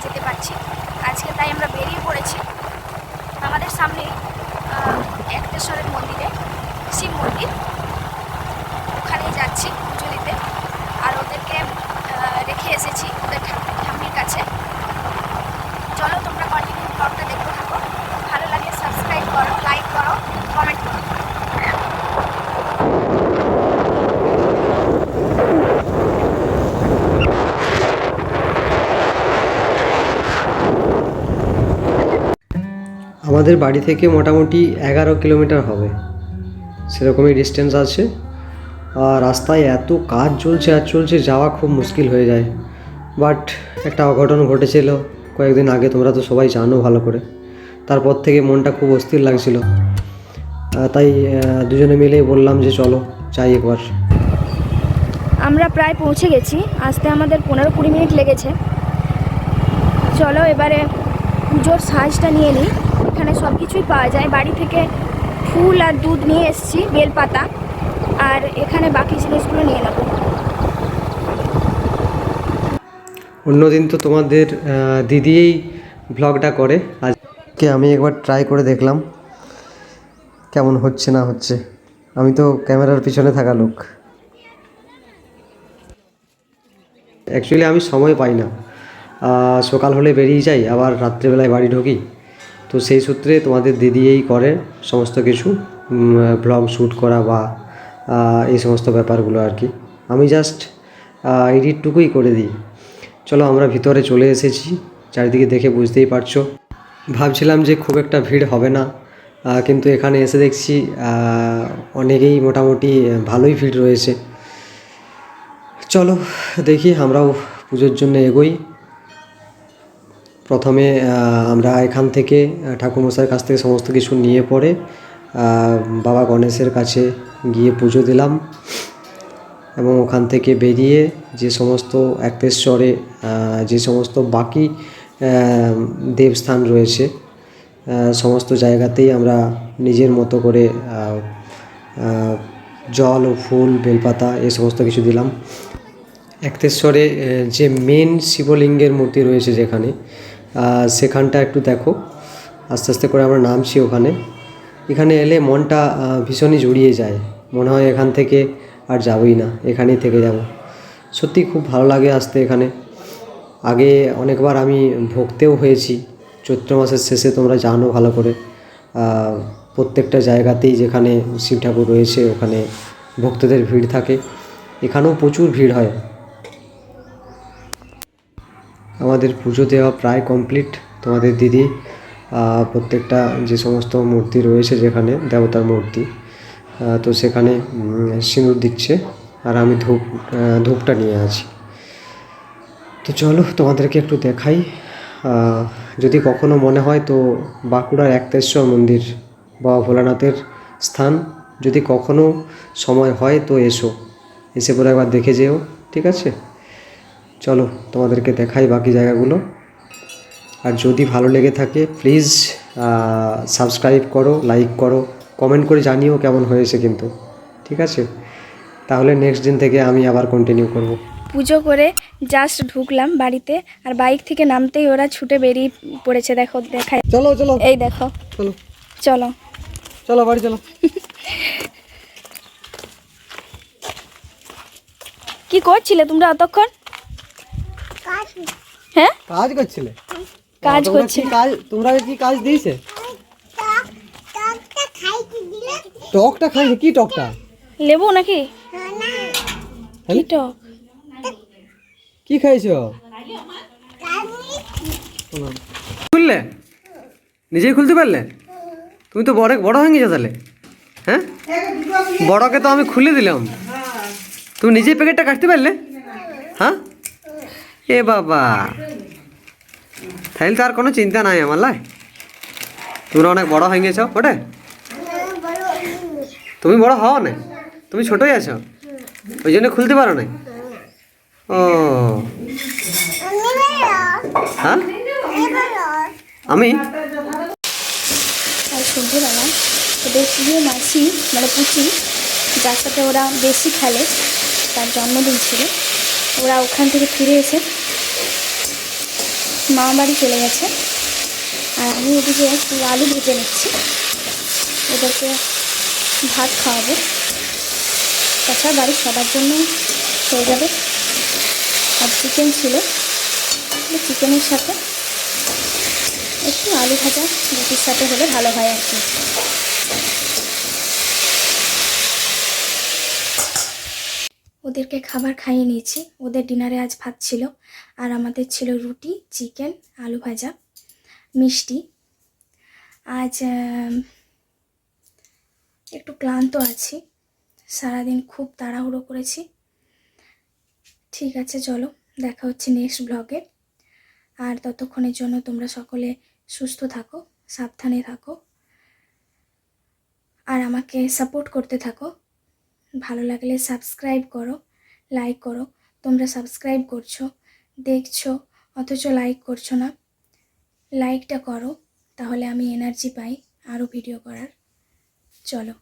যেতে পারছি। আজকে তাই আমরা বেরিয়ে পড়েছি। আমাদের সামনে একটেশ্বরের মন্দিরে, শিব মন্দির, ওখানেই যাচ্ছি পুজো দিতে। আর ওদেরকে রেখে এসেছি ওদের ঠাম্মির কাছে। চলো তোমরা কন্টিনিউ ব্লগটা দেখতে থাকো। ভালো লাগে সাবস্ক্রাইব করো, লাইক করো, কমেন্ট করো। আমাদের বাড়ি থেকে মোটামুটি 11 কিলোমিটার হবে, সেরকমই ডিস্টেন্স আছে। আর রাস্তায় এত কাজ চলছে যাওয়া খুব মুশকিল হয়ে যায়। বাট একটা অঘটন ঘটেছিল কয়েকদিন আগে, তোমরা তো সবাই জানো ভালো করে। তারপর থেকে মনটা খুব অস্থির লাগছিল, তাই দুজনে মিলেই বললাম যে চলো যাই একবার। আমরা প্রায় পৌঁছে গেছি, আসতে আমাদের 15-20 মিনিট লেগেছে। চলো এবারে পুজোর সাজটা নিয়ে নিই। এখানে সব কিছুই পাওয়া যায়। বাড়ি থেকে ফুল আর দুধ নিয়ে এসেছি, বেলপাতা, আর এখানে বাকি জিনিসগুলো নিয়ে নেব। অন্যদিন তো তোমাদের দিদিই ব্লগটা করে, আজকে আমি একবার ট্রাই করে দেখলাম কেমন হচ্ছে না হচ্ছে। আমি তো ক্যামেরার পিছনে থাকা লোক। অ্যাকচুয়ালি আমি সময় পাই না, সকাল হলে বেরিয়ে যাই, আবার রাত্রেবেলায় বাড়ি ঢুকি। তো সেই সূত্রে তোমাদের দিদিই করে সমস্ত কিছু, ব্লগ শ্যুট করা বা এই সমস্ত ব্যাপারগুলো আর কি। আমি জাস্ট এডিটটুকুই করে দিই। চলো আমরা ভিতরে চলে এসেছি, চারিদিকে দেখে বুঝতেই পারছো। ভাবছিলাম যে খুব একটা ভিড় হবে না, কিন্তু এখানে এসে দেখছি অনেকেই মোটামুটি ভালোই ভিড় রয়েছে। চলো দেখি আমরাও পুজোর জন্য এগোই। প্রথমে আমরা এখান থেকে ঠাকুরমশাইয়ের কাছ থেকে সমস্ত কিছু নিয়ে পরে বাবা গণেশের কাছে গিয়ে পুজো দিলাম, এবং ওখান থেকে বেরিয়ে যে সমস্ত একটেশ্বরে যে সমস্ত বাকি দেবস্থান রয়েছে সমস্ত জায়গাতেই আমরা নিজের মতো করে জল ও ফুল বেলপাতা এই সমস্ত কিছু দিলাম। একটেশ্বরে যে মেন শিবলিঙ্গের মূর্তি রয়েছে যেখানে, সেখানটা একটু দেখো। আস্তে আস্তে করে আমরা নামছি ওখানে। এখানে এলে মনটা ভীষণই জুড়িয়ে যায়, মনে হয় এখান থেকে আর যাবই না, এখানেই থেকে যাব। সত্যি খুব ভালো লাগে আসতে এখানে। আগে অনেকবার আমি ভক্তেও হয়েছি চৈত্র মাসের শেষে, তোমরা জানো ভালো করে। প্রত্যেকটা জায়গাতেই যেখানে শিব ঠাকুর রয়েছে ওখানে ভক্তদের ভিড় থাকে, এখানেও প্রচুর ভিড় হয়। আমাদের পুজো দেওয়া প্রায় কমপ্লিট। তোমাদের দিদি প্রত্যেকটা যে সমস্ত মূর্তি রয়েছে যেখানে দেবতার মূর্তি, তো সেখানে সিঁদুর দিচ্ছে, আর আমি ধূপটা নিয়ে আছি। তো চলো তোমাদেরকে একটু দেখাই। যদি কখনো মনে হয় তো বাঁকুড়ার একটেশ্বর মন্দির বাবা ভোলানাথের স্থান, যদি কখনো সময় হয় তো এসে পরে একবার দেখে যেও, ঠিক আছে? চলো তোমাদেরকে দেখাই বাকি জায়গাগুলো। আর যদি ভালো লেগে থাকে প্লিজ সাবস্ক্রাইব করো, লাইক করো, কমেন্ট করে জানিও কেমন হয়েছে কিন্তু, ঠিক আছে? তাহলে নেক্সট দিন থেকে আমি আবার কন্টিনিউ করব। পুজো করে জাস্ট ঢুকলাম বাড়িতে, আর বাইক থেকে নামতেই ওরা ছুটে বেরিয়ে পড়েছে। দেখো দেখায়, চলো চলো এই দেখো, চলো চলো চলো বাড়ি চলো। কি করছিলে তোমরা অতক্ষণ? হ্যাঁ, কাজ করছিলে? কাজ করছি। তোমরা কি কাজ দিয়েছে? টকটা খাই, কি টকটা? লেবু নাকি? কি টক? কি খাইছো? খুললে নিজেই খুলতে পারলে? তুমি তো বড় হয়ে গেছো তাহলে। হ্যাঁ, বড়কে তো আমি খুলে দিলাম, তুমি নিজেই প্যাকেটটা কাটতে পারলে? হ্যাঁ, এ বাবা, তাহলে তো আর কোনো চিন্তা নাই আমার লাই। তোমরা অনেক বড় হয়ে গেছো ওটা। তুমি বড় হও না, তুমি ছোটই আছো, ওই জন্য খুলতে পারো না। ও হ্যাঁ, আমি সন্ধ্যেবেলা ওদের প্রিয় মাসি মানে পুচি, যার সাথে ওরা বেশি খেলে, তার জন্মদিন ছিল। ওরা ওখান থেকে ফিরে এসে মামা বাড়ি চলে গেছে, আর আমি এদিকে একটু আলু ভেজে নিচ্ছি, ওদেরকে ভাত খাওয়াবো। তাছাড়া বাড়ির সবার জন্য হয়ে যাবে। আর চিকেন ছিল, চিকেনের সাথে একটু আলু ভাজা রুটির সাথে হলে ভালো হয় আর কি। ওদেরকে খাবার খাইয়ে নিয়েছি। ওদের ডিনারে আজ ভাত ছিল, আর আমাদের ছিল রুটি, চিকেন, আলু ভাজা, মিষ্টি। আজ একটু ক্লান্ত আছি, সারাদিন খুব তাড়াহুড়ো করেছি। ঠিক আছে, চলো দেখা হচ্ছে নেক্সট ব্লগে। আর ততক্ষণের জন্য তোমরা সকলে সুস্থ থাকো, সাবধানে থাকো, আর আমাকে সাপোর্ট করতে থাকো। ভালো লাগলে সাবস্ক্রাইব করো, লাইক করো। তোমরা সাবস্ক্রাইব করছো, দেখছো, অথচ লাইক করছো না। লাইকটা করো, তাহলে আমি এনার্জি পাই আরও ভিডিও করার। চলো।